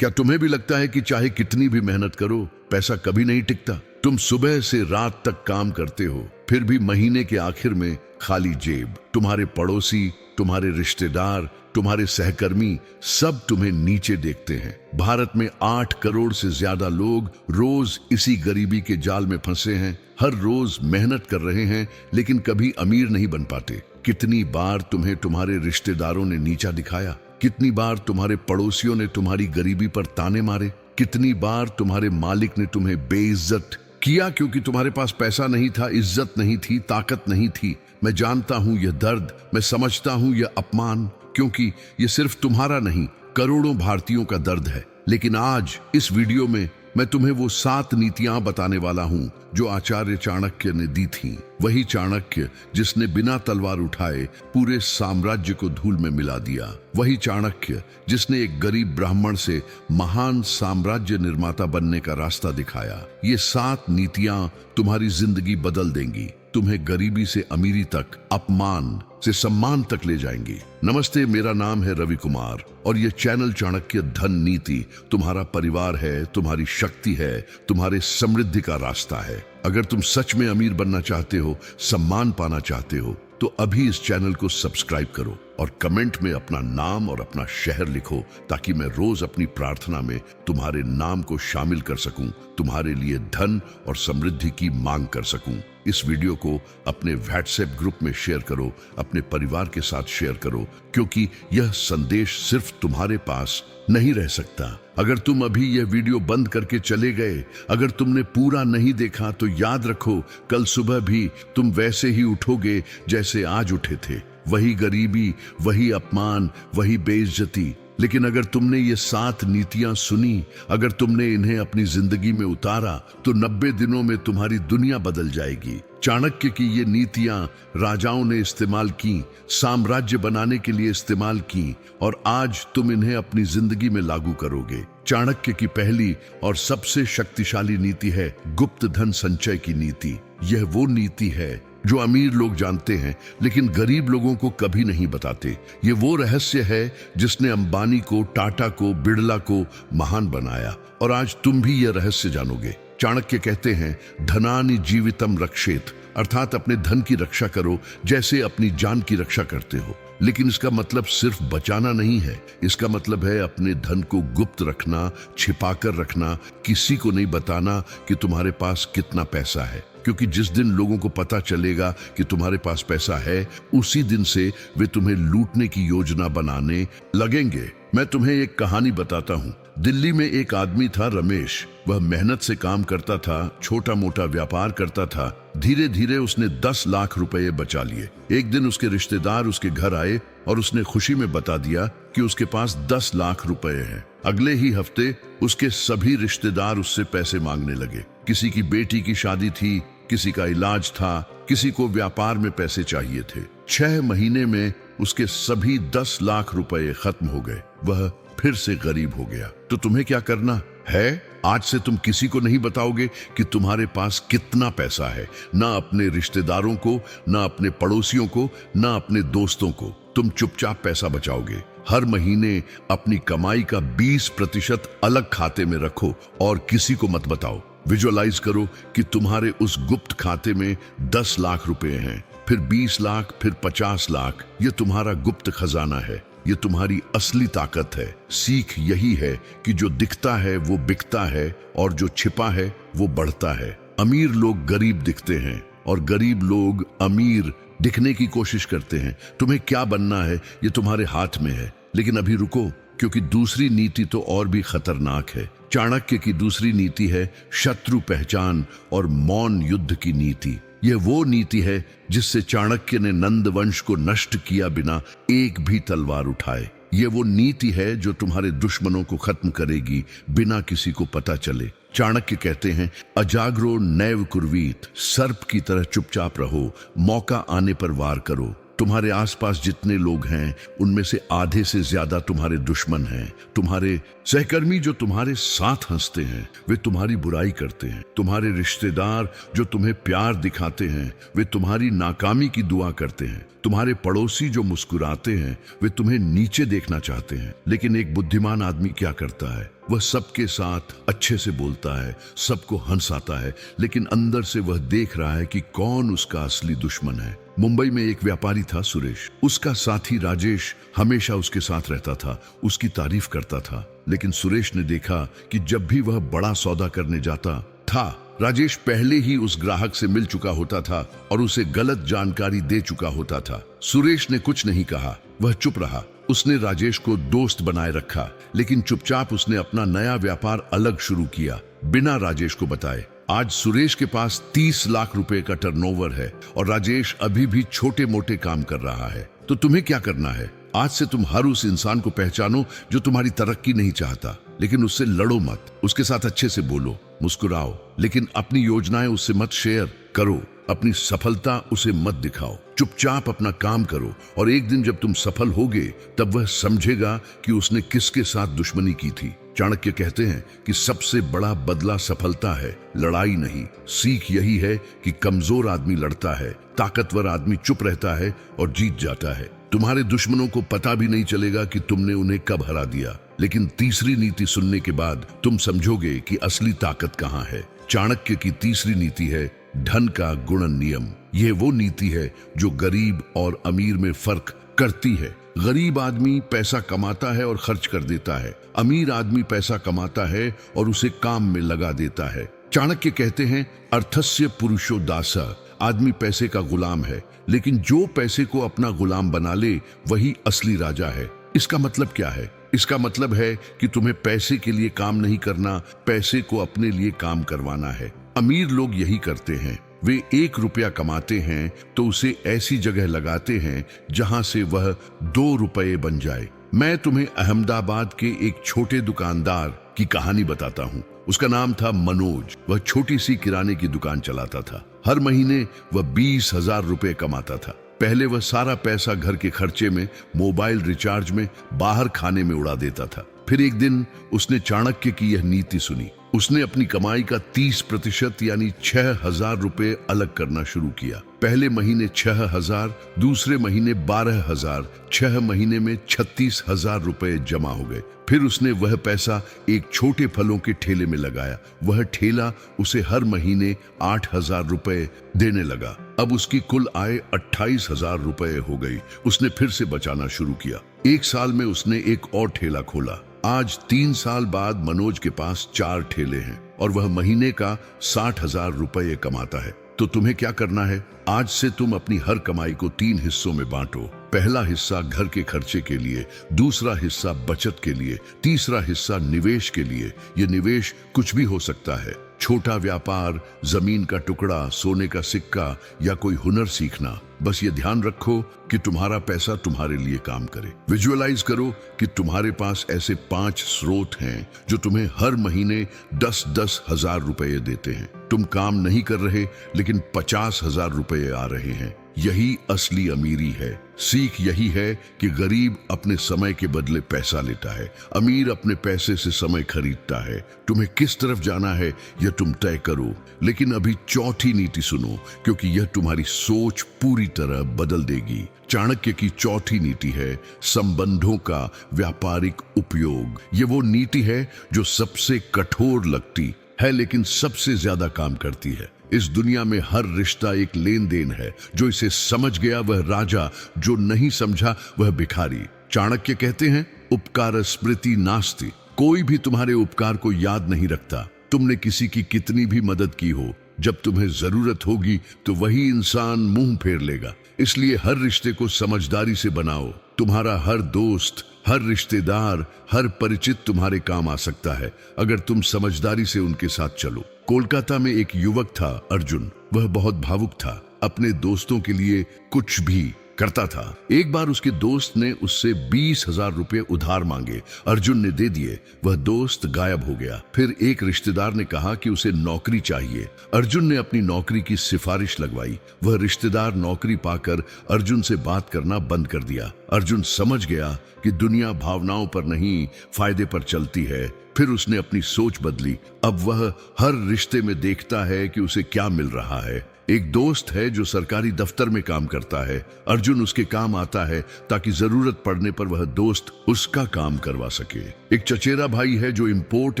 क्या तुम्हें भी लगता है कि चाहे कितनी भी मेहनत करो पैसा कभी नहीं टिकता? तुम सुबह से रात तक काम करते हो, फिर भी महीने के आखिर में खाली जेब। तुम्हारे पड़ोसी, तुम्हारे रिश्तेदार, तुम्हारे सहकर्मी सब तुम्हें नीचे देखते हैं। भारत में 8 करोड़ से ज्यादा लोग रोज इसी गरीबी के जाल में फंसे हैं। हर रोज मेहनत कर रहे हैं लेकिन कभी अमीर नहीं बन पाते। कितनी बार तुम्हें तुम्हारे रिश्तेदारों ने नीचा दिखाया? कितनी बार तुम्हारे पड़ोसियों ने तुम्हारी गरीबी पर ताने मारे? कितनी बार तुम्हारे मालिक ने तुम्हें बेइज्जत किया क्योंकि तुम्हारे पास पैसा नहीं था, इज्जत नहीं थी, ताकत नहीं थी? मैं जानता हूं यह दर्द, मैं समझता हूं यह अपमान, क्योंकि यह सिर्फ तुम्हारा नहीं, करोड़ों भारतीयों का दर्द है। लेकिन आज इस वीडियो में मैं तुम्हें वो 7 नीतियां बताने वाला हूं जो आचार्य चाणक्य ने दी थी। वही चाणक्य जिसने बिना तलवार उठाए पूरे साम्राज्य को धूल में मिला दिया। वही चाणक्य जिसने एक गरीब ब्राह्मण से महान साम्राज्य निर्माता बनने का रास्ता दिखाया। ये 7 नीतियां तुम्हारी जिंदगी बदल देंगी, तुम्हें गरीबी से अमीरी तक, अपमान से सम्मान तक ले जाएंगी। नमस्ते, मेरा नाम है रवि कुमार और ये चैनल चाणक्य धन नीति तुम्हारा परिवार है, तुम्हारी शक्ति है, तुम्हारे समृद्धि का रास्ता है। अगर तुम सच में अमीर बनना चाहते हो, सम्मान पाना चाहते हो, तो अभी इस चैनल को सब्सक्राइब करो और कमेंट में अपना नाम और अपना शहर लिखो ताकि मैं रोज अपनी प्रार्थना में तुम्हारे नाम को शामिल कर सकूं, तुम्हारे लिए धन और समृद्धि की मांग कर सकूं। इस वीडियो को अपने व्हाट्सएप ग्रुप में शेयर करो, अपने परिवार के साथ शेयर करो, क्योंकि यह संदेश सिर्फ तुम्हारे पास नहीं रह सकता। अगर तुम अभी यह वीडियो बंद करके चले गए, अगर तुमने पूरा नहीं देखा, तो याद रखो कल सुबह भी तुम वैसे ही उठोगे जैसे आज उठे थे। वही गरीबी, वही अपमान, वही बेइज्जती। लेकिन अगर तुमने ये 7 नीतियां सुनी, अगर तुमने इन्हें अपनी जिंदगी में उतारा, तो 90 दिनों में तुम्हारी दुनिया बदल जाएगी। चाणक्य की ये नीतियां राजाओं ने इस्तेमाल की, साम्राज्य बनाने के लिए इस्तेमाल की, और आज तुम इन्हें अपनी जिंदगी में लागू करोगे। चाणक्य की पहली और सबसे शक्तिशाली नीति है गुप्त धन संचय की नीति। यह वो नीति है जो अमीर लोग जानते हैं लेकिन गरीब लोगों को कभी नहीं बताते। ये वो रहस्य है जिसने अंबानी को, टाटा को, बिड़ला को महान बनाया, और आज तुम भी यह रहस्य जानोगे। चाणक्य कहते हैं धनानि जीवितम रक्षेत, अर्थात अपने धन की रक्षा करो जैसे अपनी जान की रक्षा करते हो। लेकिन इसका मतलब सिर्फ बचाना नहीं है, इसका मतलब है अपने धन को गुप्त रखना, छिपाकर रखना, किसी को नहीं बताना कि तुम्हारे पास कितना पैसा है, क्योंकि जिस दिन लोगों को पता चलेगा कि तुम्हारे पास पैसा है, उसी दिन से वे तुम्हें लूटने की योजना बनाने लगेंगे। मैं तुम्हें एक कहानी बताता हूँ। दिल्ली में एक आदमी था रमेश। वह मेहनत से काम करता था, छोटा मोटा व्यापार करता था। धीरे धीरे उसने 10 लाख रुपए बचा लिए। एक दिन उसके रिश्तेदार उसके घर आए और उसने खुशी में बता दिया कि उसके पास 10 लाख रुपए हैं। अगले ही हफ्ते उसके सभी रिश्तेदार उससे पैसे मांगने लगे। किसी की बेटी की शादी थी, किसी का इलाज था, किसी को व्यापार में पैसे चाहिए थे। 6 महीने में उसके सभी 10 लाख रुपए खत्म हो गए। वह फिर से गरीब हो गया। तो तुम्हें क्या करना है? आज से तुम किसी को नहीं बताओगे कि तुम्हारे पास कितना पैसा है, ना अपने रिश्तेदारों को, ना अपने पड़ोसियों को, ना अपने दोस्तों को। तुम चुपचाप पैसा बचाओगे। हर महीने अपनी कमाई का 20% अलग खाते में रखो और किसी को मत बताओ। विजुअलाइज करो कि तुम्हारे उस गुप्त खाते में 10 लाख रुपए हैं, फिर 20 लाख, फिर 50 लाख। ये तुम्हारा गुप्त खजाना है, ये तुम्हारी असली ताकत है। सीख यही है कि जो दिखता है वो बिकता है और जो छिपा है वो बढ़ता है। अमीर लोग गरीब दिखते हैं और गरीब लोग अमीर दिखने की कोशिश करते हैं। तुम्हें क्या बनना है ये तुम्हारे हाथ में है। लेकिन अभी रुको, क्योंकि दूसरी नीति तो और भी खतरनाक है। चाणक्य की दूसरी नीति है शत्रु पहचान और मौन युद्ध की नीति। यह वो नीति है जिससे चाणक्य ने नंद वंश को नष्ट किया बिना एक भी तलवार उठाए। ये वो नीति है जो तुम्हारे दुश्मनों को खत्म करेगी बिना किसी को पता चले। चाणक्य कहते हैं अजाग्रो नैव कुर्वीत, सर्प की तरह चुपचाप रहो, मौका आने पर वार करो। तुम्हारे आसपास जितने लोग हैं उनमें से आधे से ज्यादा तुम्हारे दुश्मन हैं। तुम्हारे सहकर्मी जो तुम्हारे साथ हंसते हैं वे तुम्हारी बुराई करते हैं। तुम्हारे रिश्तेदार जो तुम्हें प्यार दिखाते हैं वे तुम्हारी नाकामी की दुआ करते हैं। तुम्हारे पड़ोसी जो मुस्कुराते हैं वे तुम्हें नीचे देखना चाहते हैं। लेकिन एक बुद्धिमान आदमी क्या करता है? वह सबके साथ अच्छे से बोलता है, सबको हंसाता है, लेकिन अंदर से वह देख रहा है कि कौन उसका असली दुश्मन है। मुंबई में एक व्यापारी था सुरेश। उसका साथी राजेश हमेशा उसके साथ रहता था, उसकी तारीफ करता था। लेकिन सुरेश ने देखा कि जब भी वह बड़ा सौदा करने जाता था राजेश पहले ही उस ग्राहक से मिल चुका होता था और उसे गलत जानकारी दे चुका होता था। सुरेश ने कुछ नहीं कहा, वह चुप रहा। उसने राजेश को दोस्त बनाए रखा, लेकिन चुपचाप उसने अपना नया व्यापार अलग शुरू किया, बिना राजेश को बताए। आज सुरेश के पास 30 लाख रुपए का टर्नओवर है और राजेश अभी भी छोटे मोटे काम कर रहा है। तो तुम्हें क्या करना है? आज से तुम हर उस इंसान को पहचानो जो तुम्हारी तरक्की नहीं चाहता, लेकिन उससे लड़ो मत। उसके साथ अच्छे से बोलो, मुस्कुराओ, लेकिन अपनी योजनाएं उससे मत शेयर करो। अपनी सफलता उसे मत दिखाओ। चुपचाप अपना काम करो और एक दिन जब तुम सफल होगे तब वह समझेगा कि उसने किसके साथ दुश्मनी की थी। चाणक्य कहते हैं कि सबसे बड़ा बदला सफलता है, लड़ाई नहीं। सीख यही है कि कमजोर आदमी लड़ता है, ताकतवर आदमी चुप रहता है और जीत जाता है। तुम्हारे दुश्मनों को पता भी नहीं चलेगा कि तुमने उन्हें कब हरा दिया, लेकिन तीसरी नीति सुनने के बाद तुम समझोगे कि असली ताकत कहाँ है। चाणक्य की तीसरी नीति है धन का गुणन नियम। यह वो नीति है जो गरीब और अमीर में फर्क करती है। गरीब आदमी पैसा कमाता है और खर्च कर देता है, अमीर आदमी पैसा कमाता है और उसे काम में लगा देता है। चाणक्य कहते हैं अर्थस्य पुरुषो दासः, आदमी पैसे का गुलाम है, लेकिन जो पैसे को अपना गुलाम बना ले वही असली राजा है। इसका मतलब क्या है? इसका मतलब है कि तुम्हें पैसे के लिए काम नहीं करना, पैसे को अपने लिए काम करवाना है। अमीर लोग यही करते हैं। वे 1 रुपया कमाते हैं तो उसे ऐसी जगह लगाते हैं जहां से वह 2 रुपये बन जाए। मैं तुम्हें अहमदाबाद के एक छोटे दुकानदार की कहानी बताता हूँ। उसका नाम था मनोज। वह छोटी सी किराने की दुकान चलाता था। हर महीने वह 20,000 रुपए कमाता था। पहले वह सारा पैसा घर के खर्चे में, मोबाइल रिचार्ज में, बाहर खाने में उड़ा देता था। फिर एक दिन उसने चाणक्य की यह नीति सुनी। उसने अपनी कमाई का 30% यानी 6,000 रुपए अलग करना शुरू किया। पहले महीने 6,000, दूसरे महीने 12,000, 6 महीने में 36,000 रुपए जमा हो गए। फिर उसने वह पैसा एक छोटे फलों के ठेले में लगाया। वह ठेला उसे हर महीने 8,000 रुपए देने लगा। अब उसकी कुल आय 28,000 रुपए हो गई। उसने फिर से बचाना शुरू किया। 1 साल में उसने एक और ठेला खोला। आज 3 साल बाद मनोज के पास 4 ठेले हैं और वह महीने का 60,000 रुपए कमाता है। तो तुम्हें क्या करना है? आज से तुम अपनी हर कमाई को 3 हिस्सों में बांटो। पहला हिस्सा घर के खर्चे के लिए, दूसरा हिस्सा बचत के लिए, तीसरा हिस्सा निवेश के लिए। यह निवेश कुछ भी हो सकता है, छोटा व्यापार, जमीन का टुकड़ा, सोने का सिक्का या कोई हुनर सीखना। बस ये ध्यान रखो कि तुम्हारा पैसा तुम्हारे लिए काम करे। विजुअलाइज करो कि तुम्हारे पास ऐसे 5 स्रोत हैं जो तुम्हें हर महीने 10-10 हजार रुपए देते हैं। तुम काम नहीं कर रहे लेकिन 50,000 रुपए आ रहे हैं। यही असली अमीरी है। सीख यही है कि गरीब अपने समय के बदले पैसा लेता है, अमीर अपने पैसे से समय खरीदता है। तुम्हें किस तरफ जाना है यह तुम तय करो। लेकिन अभी चौथी नीति सुनो, क्योंकि यह तुम्हारी सोच पूरी तरह बदल देगी। चाणक्य की चौथी नीति है संबंधों का व्यापारिक उपयोग। ये वो नीति है जो सबसे कठोर लगती है लेकिन सबसे ज्यादा काम करती है। इस दुनिया में हर रिश्ता एक लेन देन है। जो इसे समझ गया वह राजा, जो नहीं समझा वह भिखारी। चाणक्य कहते हैं उपकार स्मृति नास्ति। कोई भी तुम्हारे उपकार को याद नहीं रखता। तुमने किसी की कितनी भी मदद की हो, जब तुम्हें जरूरत होगी तो वही इंसान मुंह फेर लेगा। इसलिए हर रिश्ते को समझदारी से बनाओ। तुम्हारा हर दोस्त, हर रिश्तेदार, हर परिचित तुम्हारे काम आ सकता है अगर तुम समझदारी से उनके साथ चलो। कोलकाता में एक युवक था अर्जुन। वह बहुत भावुक था, अपने दोस्तों के लिए कुछ भी करता था। एक बार उसके दोस्त ने उससे 20,000 रुपए उधार मांगे। अर्जुन ने दे दिए। वह दोस्त गायब हो गया। फिर एक रिश्तेदार ने कहा कि उसे नौकरी चाहिए। अर्जुन ने अपनी नौकरी की सिफारिश लगवाई। वह रिश्तेदार नौकरी पाकर अर्जुन से बात करना बंद कर दिया। अर्जुन समझ गया कि दुनिया भावनाओं पर नहीं, फायदे पर चलती है। फिर उसने अपनी सोच बदली। अब वह हर रिश्ते में देखता है कि उसे क्या मिल रहा है। एक दोस्त है जो सरकारी दफ्तर में काम करता है। अर्जुन उसके काम आता है ताकि जरूरत पड़ने पर वह दोस्त उसका काम करवा सके। एक चचेरा भाई है जो इंपोर्ट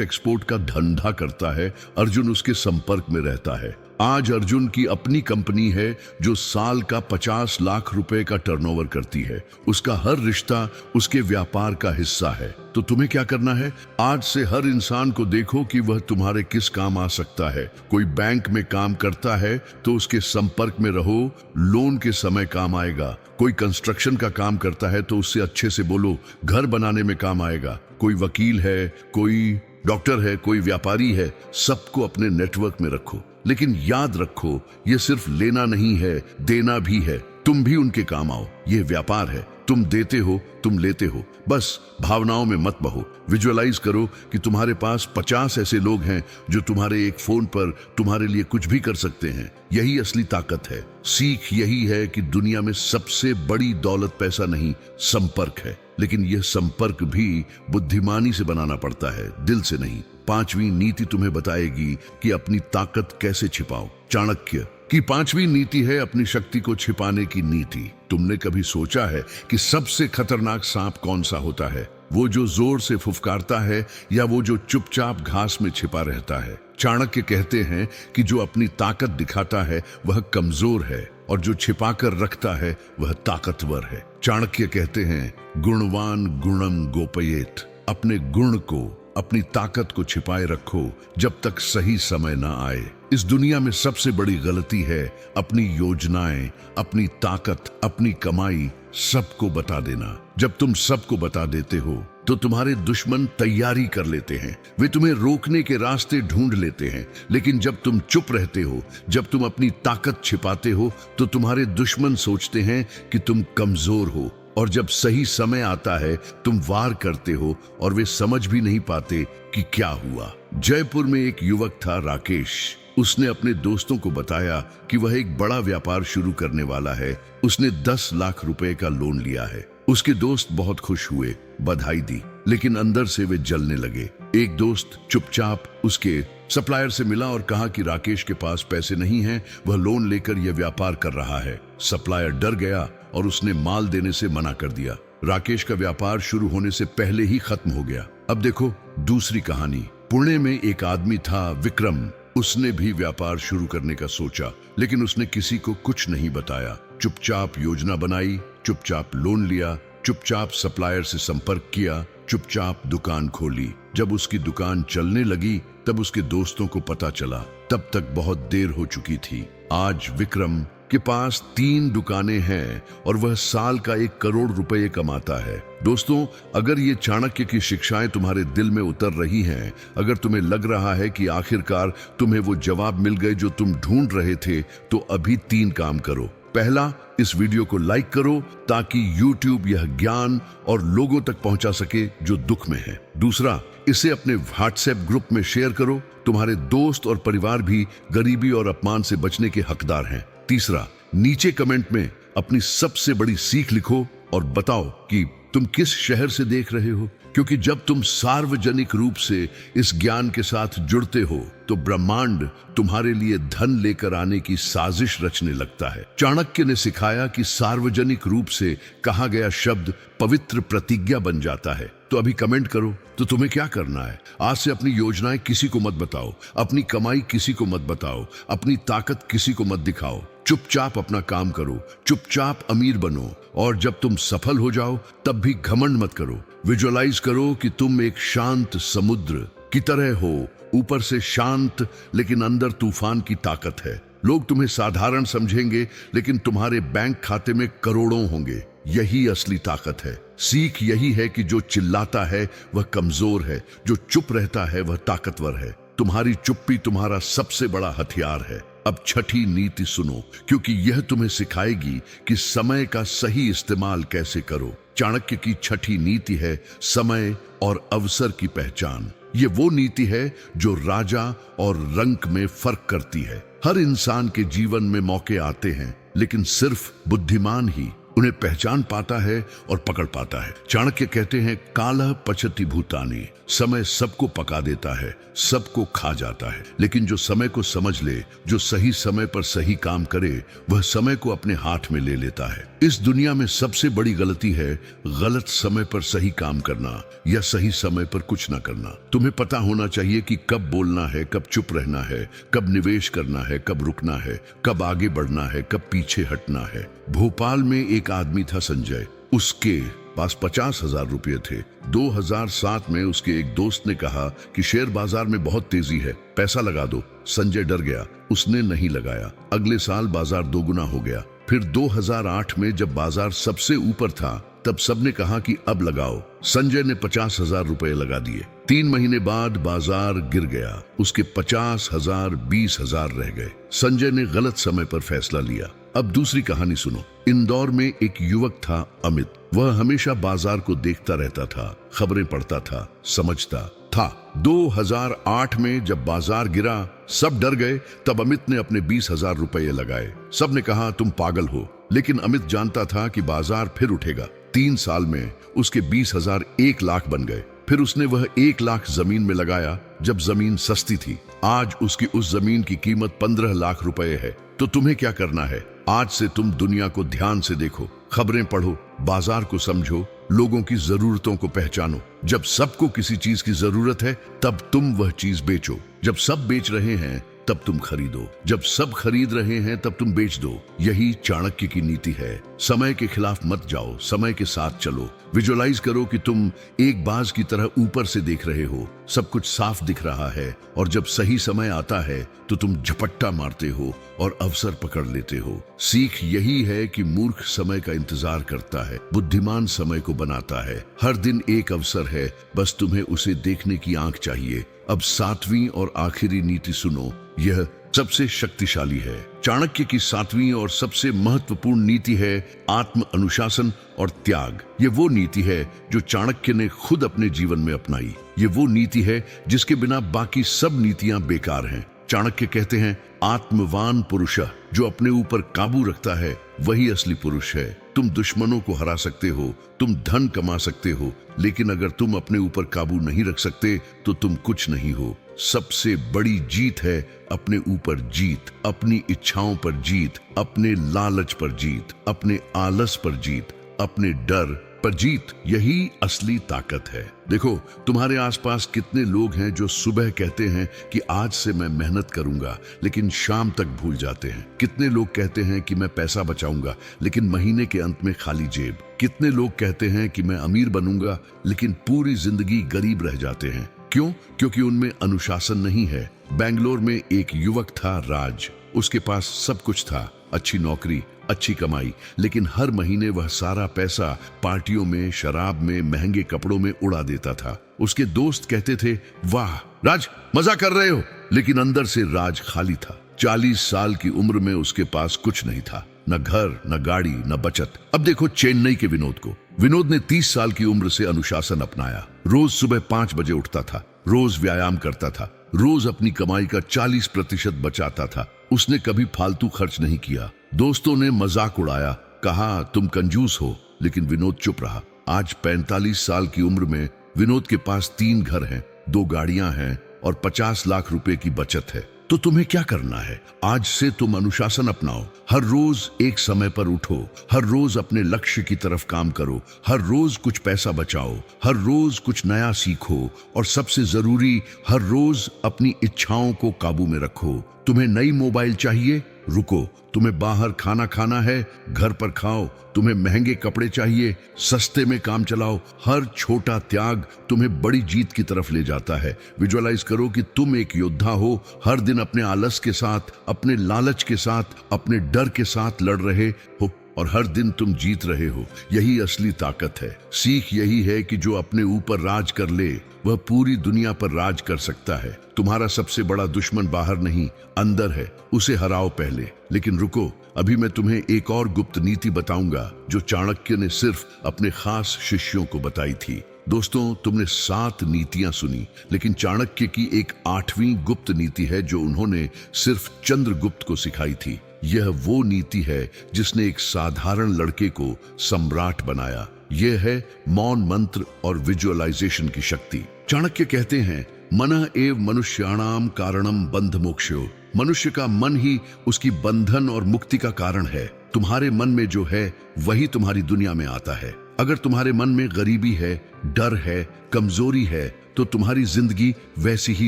एक्सपोर्ट का धंधा करता है। अर्जुन उसके संपर्क में रहता है। आज अर्जुन की अपनी कंपनी है जो साल का 50 लाख रुपए का टर्नओवर करती है। उसका हर रिश्ता उसके व्यापार का हिस्सा है। तो तुम्हें क्या करना है? आज से हर इंसान को देखो कि वह तुम्हारे किस काम आ सकता है। कोई बैंक में काम करता है तो उसके संपर्क में रहो, लोन के समय काम आएगा। कोई कंस्ट्रक्शन का काम करता है तो उससे अच्छे से बोलो, घर बनाने में काम आएगा। कोई वकील है, कोई डॉक्टर है, कोई व्यापारी है, सबको अपने नेटवर्क में रखो। लेकिन याद रखो, ये सिर्फ लेना नहीं है, देना भी है। तुम भी उनके काम आओ। ये व्यापार है, तुम देते हो, तुम लेते हो। बस भावनाओं में मत बहो। विजुअलाइज करो कि तुम्हारे पास 50 ऐसे लोग हैं जो तुम्हारे एक फोन पर तुम्हारे लिए कुछ भी कर सकते हैं। यही असली ताकत है। सीख यही है कि दुनिया में सबसे बड़ी दौलत पैसा नहीं, संपर्क है। लेकिन यह संपर्क भी बुद्धिमानी से बनाना पड़ता है, दिल से नहीं। 5वीं नीति तुम्हें बताएगी कि अपनी ताकत कैसे छिपाओ। चाणक्य की 5वीं नीति है अपनी शक्ति को छिपाने की नीति। तुमने कभी सोचा है कि सबसे खतरनाक सांप कौन सा होता है? वो जो जोर से फुफकारता है या वो जो चुपचाप घास में छिपा रहता है? चाणक्य कहते हैं कि जो अपनी ताकत दिखाता है वह कमजोर है और जो छिपाकर रखता है वह ताकतवर है। चाणक्य कहते हैं, गुणवान गुणम गोपयेत। अपने गुण को, अपनी ताकत को छिपाए रखो जब तक सही समय ना आए। इस दुनिया में सबसे बड़ी गलती है अपनी योजनाएं, अपनी ताकत, अपनी कमाई सबको बता देना। जब तुम सबको बता देते हो तो तुम्हारे दुश्मन तैयारी कर लेते हैं। वे तुम्हें रोकने के रास्ते ढूंढ लेते हैं। लेकिन जब तुम चुप रहते हो, जब तुम अपनी ताकत छिपाते हो, तो तुम्हारे दुश्मन सोचते हैं कि तुम कमजोर हो। और जब सही समय आता है तुम वार करते हो और वे समझ भी नहीं पाते कि क्या हुआ। जयपुर में एक युवक था, राकेश। उसने अपने दोस्तों को बताया कि वह एक बड़ा व्यापार शुरू करने वाला है। उसने 10 लाख रुपए का लोन लिया है। उसके दोस्त बहुत खुश हुए, बधाई दी, लेकिन अंदर से वे जलने लगे। एक दोस्त चुपचाप उसके सप्लायर से मिला और कहा कि राकेश के पास पैसे नहीं हैं, वह लोन लेकर यह व्यापार कर रहा है। सप्लायर डर गया और उसने माल देने से मना कर दिया। राकेश का व्यापार शुरू होने से पहले ही खत्म हो गया। अब देखो दूसरी कहानी। पुणे में एक आदमी था, विक्रम। उसने भी व्यापार शुरू करने का सोचा, लेकिन उसने किसी को कुछ नहीं बताया। चुपचाप योजना बनाई, चुपचाप लोन लिया, चुपचाप सप्लायर से संपर्क किया, चुपचाप दुकान खोली। जब उसकी दुकान चलने लगी तब उसके दोस्तों को पता चला। तब तक बहुत देर हो चुकी थी। आज विक्रम के पास 3 दुकानें हैं और वह साल का 1 करोड़ रुपए कमाता है। दोस्तों, अगर ये चाणक्य की शिक्षाएं तुम्हारे दिल में उतर रही हैं, अगर तुम्हें लग रहा है कि आखिरकार तुम्हें वो जवाब मिल गए जो तुम ढूंढ रहे थे, तो अभी 3 काम करो। पहला, इस वीडियो को लाइक करो ताकि YouTube यह ज्ञान और लोगों तक पहुंचा सके जो दुख में है। दूसरा, इसे अपने WhatsApp ग्रुप में शेयर करो। तुम्हारे दोस्त और परिवार भी गरीबी और अपमान से बचने के हकदार हैं। तीसरा, नीचे कमेंट में अपनी सबसे बड़ी सीख लिखो और बताओ कि तुम किस शहर से देख रहे हो, क्योंकि जब तुम सार्वजनिक रूप से इस ज्ञान के साथ जुड़ते हो तो ब्रह्मांड तुम्हारे लिए धन लेकर आने की साजिश रचने लगता है। चाणक्य ने सिखाया कि सार्वजनिक रूप से कहा गया शब्द पवित्र प्रतिज्ञा बन जाता है। तो अभी कमेंट करो। तो तुम्हें क्या करना है? आज से अपनी योजनाएं किसी को मत बताओ, अपनी कमाई किसी को मत बताओ, अपनी ताकत किसी को मत दिखाओ। चुपचाप अपना काम करो, चुपचाप अमीर बनो, और जब तुम सफल हो जाओ तब भी घमंड मत करो। विजुअलाइज करो कि तुम एक शांत समुद्र की तरह हो, ऊपर से शांत लेकिन अंदर तूफान की ताकत है। लोग तुम्हें साधारण समझेंगे लेकिन तुम्हारे बैंक खाते में करोड़ों होंगे। यही असली ताकत है। सीख यही है कि जो चिल्लाता है वह कमजोर है, जो चुप रहता है वह ताकतवर है। तुम्हारी चुप्पी तुम्हारा सबसे बड़ा हथियार है। अब छठी नीति सुनो, क्योंकि यह तुम्हें सिखाएगी कि समय का सही इस्तेमाल कैसे करो। चाणक्य की छठी नीति है समय और अवसर की पहचान। ये वो नीति है जो राजा और रंक में फर्क करती है। हर इंसान के जीवन में मौके आते हैं, लेकिन सिर्फ बुद्धिमान ही उन्हें पहचान पाता है और पकड़ पाता है। चाणक्य कहते हैं, कालः पचति भूतानि, समय सबको पका देता है, सबको खा जाता है, लेकिन जो समय को समझ ले, जो सही समय पर सही काम करे, वह समय को अपने हाथ में ले लेता है। इस दुनिया में सबसे बड़ी गलती है गलत समय पर सही काम करना या सही समय पर कुछ ना करना। तुम्हें पता होना चाहिए कि कब बोलना है, कब चुप रहना है, कब निवेश करना है, कब रुकना है, कब आगे बढ़ना है, कब पीछे हटना है। भोपाल में एक आदमी था संजय, उसके पास 50,000 रुपये थे। 2007 में उसके एक दोस्त ने कहा कि शेयर बाजार में बहुत तेजी है, पैसा लगा दो। संजय डर गया, उसने नहीं लगाया। अगले साल बाजार दोगुना हो गया। फिर 2008 में जब बाजार सबसे ऊपर था, तब सबने कहा कि अब लगाओ। संजय ने 50,000 रुपए लगा दिए। 3 महीने बाद बाजार गिर गया, उसके 50,000 20,000 रह गए। संजय ने गलत समय पर फैसला लिया। अब दूसरी कहानी सुनो। इंदौर में एक युवक था अमित। वह हमेशा बाजार को देखता रहता था, खबरें पढ़ता था, समझता था। 2008 में जब बाजार गिरा, सब डर गए। तब अमित ने अपने 20,000 रुपये लगाए। सबने कहा तुम पागल हो, लेकिन अमित जानता था कि बाजार फिर उठेगा। 3 साल में उसके 20,000 1 लाख बन गए। फिर उसने वह 1 लाख जमीन में लगाया जब जमीन सस्ती थी। आज उसकी उस जमीन की कीमत 15 लाख रुपए है। तो तुम्हें क्या करना है? आज से तुम दुनिया को ध्यान से देखो, खबरें पढ़ो, बाजार को समझो, लोगों की जरूरतों को पहचानो। जब सबको किसी चीज की जरूरत है, तब तुम वह चीज बेचो। जब सब बेच रहे हैं, तब तुम खरीदो। जब सब खरीद रहे हैं, तब तुम बेच दो। यही चाणक्य की नीति है। समय के खिलाफ मत जाओ, समय के साथ चलो। विजुअलाइज करो कि तुम एक बाज की तरह ऊपर से देख रहे हो, सब कुछ साफ दिख रहा है, और जब सही समय आता है तो तुम झपट्टा मारते हो और अवसर पकड़ लेते हो। सीख यही है कि मूर्ख समय का इंतजार करता है, बुद्धिमान समय को बनाता है। हर दिन एक अवसर है, बस तुम्हें उसे देखने की आंख चाहिए। अब 7वीं और आखिरी नीति सुनो, यह सबसे शक्तिशाली है। चाणक्य की 7वीं और सबसे महत्वपूर्ण नीति है आत्म अनुशासन और त्याग। ये वो नीति है जो चाणक्य ने खुद अपने जीवन में अपनाई। ये वो नीति है जिसके बिना बाकी सब नीतियां बेकार हैं। चाणक्य कहते हैं, आत्मवान पुरुष जो अपने ऊपर काबू रखता है वही असली पुरुष है। तुम दुश्मनों को हरा सकते हो, तुम धन कमा सकते हो, लेकिन अगर तुम अपने ऊपर काबू नहीं रख सकते तो तुम कुछ नहीं हो। सबसे बड़ी जीत है अपने ऊपर जीत, अपनी इच्छाओं पर जीत, अपने लालच पर जीत, अपने आलस पर जीत, अपने डर पर जीत। यही असली ताकत है। देखो, तुम्हारे आसपास कितने लोग हैं जो सुबह कहते हैं कि आज से मैं मेहनत करूंगा, लेकिन शाम तक भूल जाते हैं। कितने लोग कहते हैं कि मैं पैसा बचाऊंगा, लेकिन महीने के अंत में खाली जेब। कितने लोग कहते हैं कि मैं अमीर बनूंगा, लेकिन पूरी जिंदगी गरीब रह जाते हैं। क्यों? क्योंकि उनमें अनुशासन नहीं है। बेंगलोर में एक युवक था राज। उसके पास सब कुछ था, अच्छी नौकरी, अच्छी कमाई, लेकिन हर महीने वह सारा पैसा पार्टियों में, शराब में, महंगे कपड़ों में उड़ा देता था। उसके दोस्त कहते थे, वाह राज, मजा कर रहे हो, लेकिन अंदर से राज खाली था। 40 साल की उम्र में उसके पास कुछ नहीं था, न घर, न गाड़ी, न बचत। अब देखो चेन्नई के विनोद को। विनोद ने 30 साल की उम्र से अनुशासन अपनाया। रोज सुबह 5 बजे उठता था, रोज व्यायाम करता था, रोज अपनी कमाई का 40% बचाता था। उसने कभी फालतू खर्च नहीं किया। दोस्तों ने मजाक उड़ाया, कहा तुम कंजूस हो, लेकिन विनोद चुप रहा। आज 45 साल की उम्र में विनोद के पास 3 घर हैं, 2 गाड़ियां हैं और 50 लाख रुपए की बचत है। तो तुम्हें क्या करना है? आज से तुम अनुशासन अपनाओ। हर रोज एक समय पर उठो, हर रोज अपने लक्ष्य की तरफ काम करो, हर रोज कुछ पैसा बचाओ, हर रोज कुछ नया सीखो, और सबसे जरूरी, हर रोज अपनी इच्छाओं को काबू में रखो। तुम्हें नई मोबाइल चाहिए? रुको। तुम्हें बाहर खाना खाना है? घर पर खाओ। तुम्हें महंगे कपड़े चाहिए? सस्ते में काम चलाओ। हर छोटा त्याग तुम्हें बड़ी जीत की तरफ ले जाता है। विजुअलाइज करो कि तुम एक योद्धा हो, हर दिन अपने आलस के साथ, अपने लालच के साथ, अपने डर के साथ लड़ रहे हो। और हर दिन तुम जीत रहे हो। यही असली ताकत है। सीख यही है कि जो अपने ऊपर राज कर ले वह पूरी दुनिया पर राज कर सकता है। तुम्हारा सबसे बड़ा दुश्मन बाहर नहीं, अंदर है। उसे हराओ पहले। लेकिन रुको, अभी मैं तुम्हें एक और गुप्त नीति बताऊंगा जो चाणक्य ने सिर्फ अपने खास शिष्यों को बताई थी। दोस्तों, तुमने 7 नीतियां सुनी, लेकिन चाणक्य की एक 8वीं गुप्त नीति है जो उन्होंने सिर्फ चंद्रगुप्त को सिखाई थी। यह वो नीति है जिसने एक साधारण लड़के को सम्राट बनाया। यह है मौन मंत्र और विजुअलाइजेशन की शक्ति। चाणक्य कहते हैं, मनः एव मनुष्याणाम कारणम बंध मोक्षो। मनुष्य का मन ही उसकी बंधन और मुक्ति का कारण है। तुम्हारे मन में जो है वही तुम्हारी दुनिया में आता है। अगर तुम्हारे मन में गरीबी है, डर है, कमजोरी है, तो तुम्हारी जिंदगी वैसी ही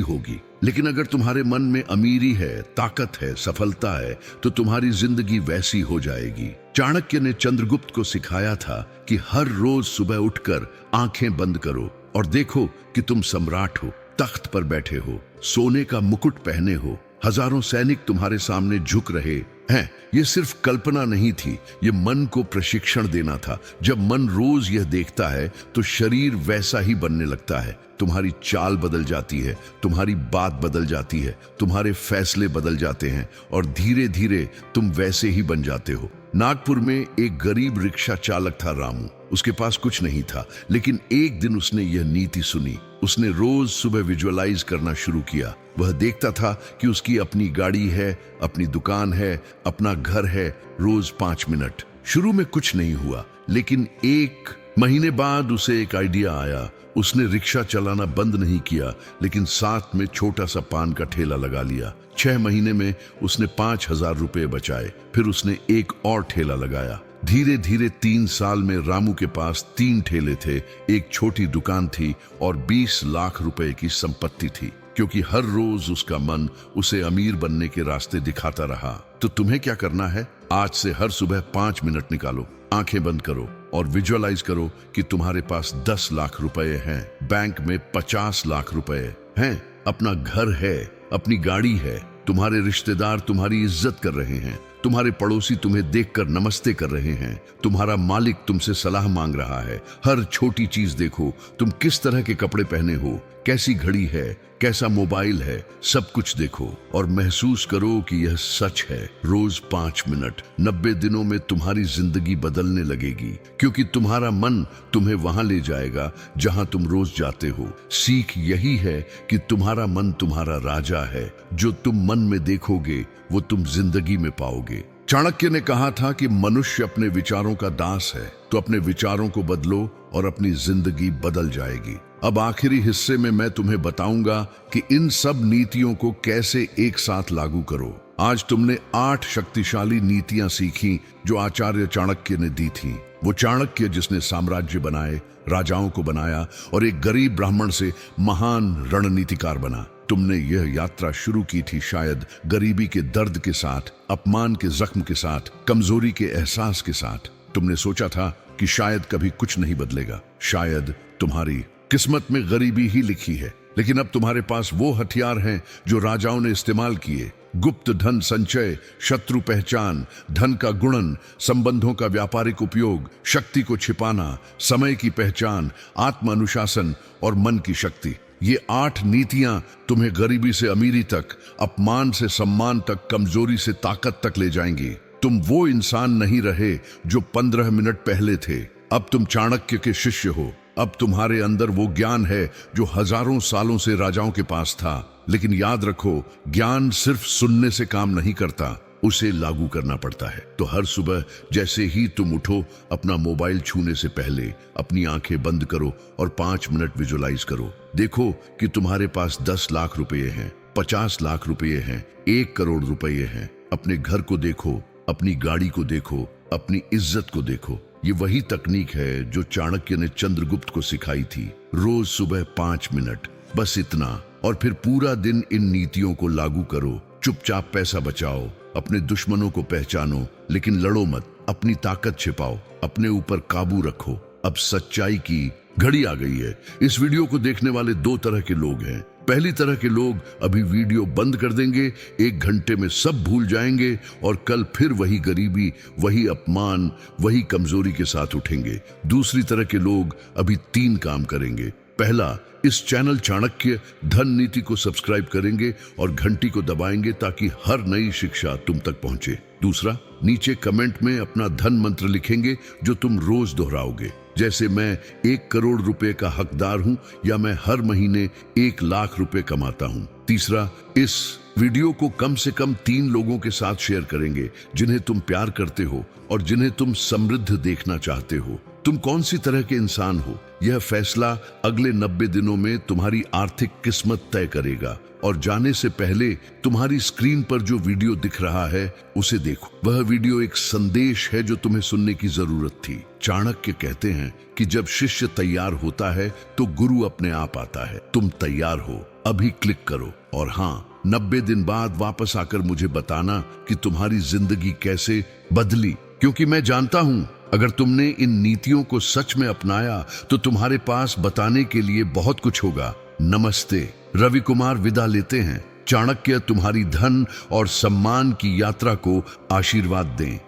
होगी। लेकिन अगर तुम्हारे मन में अमीरी है, ताकत है, सफलता है, तो तुम्हारी जिंदगी वैसी हो जाएगी। चाणक्य ने चंद्रगुप्त को सिखाया था कि हर रोज सुबह उठकर आंखें बंद करो और देखो कि तुम सम्राट हो, तख्त पर बैठे हो, सोने का मुकुट पहने हो, हजारों सैनिक तुम्हारे सामने झुक रहे हैं। ये सिर्फ कल्पना नहीं थी, ये मन को प्रशिक्षण देना था। जब मन रोज यह देखता है तो शरीर वैसा ही बनने लगता है। तुम्हारी चाल बदल जाती है, तुम्हारी बात बदल जाती है, तुम्हारे फैसले बदल जाते हैं और धीरे धीरे तुम वैसे ही बन जाते हो। नागपुर में एक गरीब रिक्शा चालक था रामू। उसके पास कुछ नहीं था, लेकिन एक दिन उसने यह नीति सुनी। उसने रोज सुबह विजुअलाइज करना शुरू किया। वह देखता था कि उसकी अपनी गाड़ी है, अपनी दुकान है, अपना घर है। रोज 5 मिनट। शुरू में कुछ नहीं हुआ, लेकिन 1 महीने बाद उसे एक आइडिया आया। उसने रिक्शा चलाना बंद नहीं किया, लेकिन साथ में छोटा सा पान का ठेला लगा लिया। 6 महीने में उसने 5,000 रुपए बचाए। फिर उसने एक और ठेला लगाया। धीरे धीरे 3 साल में रामू के पास 3 ठेले थे, एक छोटी दुकान थी और 20 लाख रुपए की संपत्ति थी, क्योंकि हर रोज उसका मन उसे अमीर बनने के रास्ते दिखाता रहा। तो तुम्हें क्या करना है? आज से हर सुबह 5 मिनट निकालो, आंखें बंद करो और विजुअलाइज करो कि तुम्हारे पास 10 लाख रुपए हैं, बैंक में 50 लाख रुपए हैं, अपना घर है, अपनी गाड़ी है, तुम्हारे रिश्तेदार तुम्हारी इज्जत कर रहे हैं, तुम्हारे पड़ोसी तुम्हें देखकर नमस्ते कर रहे हैं, तुम्हारा मालिक तुमसे सलाह मांग रहा है। हर छोटी चीज देखो, तुम किस तरह के कपड़े पहने हो, कैसी घड़ी है, कैसा मोबाइल है, सब कुछ देखो और महसूस करो कि यह सच है। रोज 5 मिनट, 90 दिनों में तुम्हारी जिंदगी बदलने लगेगी, क्योंकि तुम्हारा मन तुम्हें वहां ले जाएगा जहां तुम रोज जाते हो। सीख यही है कि तुम्हारा मन तुम्हारा राजा है। जो तुम मन में देखोगे वो तुम जिंदगी में पाओगे। चाणक्य ने कहा था कि मनुष्य अपने विचारों का दास है, तो अपने विचारों को बदलो और अपनी जिंदगी बदल जाएगी। अब आखिरी हिस्से में मैं तुम्हें बताऊंगा कि इन सब नीतियों को कैसे एक साथ लागू करो। आज तुमने 8 शक्तिशाली नीतियां सीखी जो आचार्य चाणक्य ने दी थी। वो चाणक्य जिसने साम्राज्य बनाए, राजाओं को बनाया और एक गरीब ब्राह्मण से महान रणनीतिकार बना। तुमने यह यात्रा शुरू की थी शायद गरीबी के दर्द के साथ, अपमान के जख्म के साथ, कमजोरी के एहसास के साथ। तुमने सोचा था कि शायद कभी कुछ नहीं बदलेगा, शायद तुम्हारी किस्मत में गरीबी ही लिखी है। लेकिन अब तुम्हारे पास वो हथियार हैं जो राजाओं ने इस्तेमाल किए। गुप्त धन संचय, शत्रु पहचान, धन का गुणन, संबंधों का व्यापारिक उपयोग, शक्ति को छिपाना, समय की पहचान, आत्म अनुशासन और मन की शक्ति। ये 8 नीतियां तुम्हें गरीबी से अमीरी तक, अपमान से सम्मान तक, कमजोरी से ताकत तक ले जाएंगी। तुम वो इंसान नहीं रहे जो 15 मिनट पहले थे। अब तुम चाणक्य के शिष्य हो। अब तुम्हारे अंदर वो ज्ञान है जो हजारों सालों से राजाओं के पास था। लेकिन याद रखो, ज्ञान सिर्फ सुनने से काम नहीं करता, उसे लागू करना पड़ता है। तो हर सुबह जैसे ही तुम उठो, अपना मोबाइल छूने से पहले अपनी आंखें बंद करो और 5 मिनट विजुअलाइज करो। देखो कि तुम्हारे पास 10 लाख रुपए हैं, 50 लाख रुपए हैं, 1 करोड़ रुपए हैं। अपने घर को देखो, अपनी गाड़ी को देखो, अपनी इज्जत को देखो। ये वही तकनीक है जो चाणक्य ने चंद्रगुप्त को सिखाई थी। रोज सुबह 5 मिनट, बस इतना। और फिर पूरा दिन इन नीतियों को लागू करो। चुपचाप पैसा बचाओ, अपने दुश्मनों को पहचानो, लेकिन लड़ो मत। अपनी ताकत छिपाओ, अपने ऊपर काबू रखो। अब सच्चाई की घड़ी आ गई है। इस वीडियो को देखने वाले 2 तरह के लोग हैं। पहली तरह के लोग अभी वीडियो बंद कर देंगे, 1 घंटे में सब भूल जाएंगे और कल फिर वही गरीबी, वही अपमान, वही कमजोरी के साथ उठेंगे। दूसरी तरह के लोग अभी 3 काम करेंगे। पहला, इस चैनल चाणक्य धन नीति को सब्सक्राइब करेंगे और घंटी को दबाएंगे ताकि हर नई शिक्षा तुम तक पहुंचे। दूसरा, नीचे कमेंट में अपना धन मंत्र लिखेंगे जो तुम रोज दोहराओगे, जैसे मैं 1 करोड़ रुपए का हकदार हूं या मैं हर महीने 1 लाख रुपए कमाता हूं। तीसरा, इस वीडियो को कम से कम 3 लोगों के साथ शेयर करेंगे जिन्हें तुम प्यार करते हो और जिन्हें तुम समृद्ध देखना चाहते हो। तुम कौन सी तरह के इंसान हो, यह फैसला अगले 90 दिनों में तुम्हारी आर्थिक किस्मत तय करेगा। और जाने से पहले तुम्हारी स्क्रीन पर जो वीडियो दिख रहा है उसे देखो। वह वीडियो एक संदेश है जो तुम्हें सुनने की जरूरत थी। चाणक्य कहते हैं कि जब शिष्य तैयार होता है तो गुरु अपने आप आता है। तुम तैयार हो? अभी क्लिक करो और हाँ, 90 दिन बाद वापस आकर मुझे बताना कि तुम्हारी जिंदगी कैसे बदली, क्योंकि मैं जानता हूं अगर तुमने इन नीतियों को सच में अपनाया तो तुम्हारे पास बताने के लिए बहुत कुछ होगा। नमस्ते, रवि कुमार विदा लेते हैं। चाणक्य तुम्हारी धन और सम्मान की यात्रा को आशीर्वाद दें।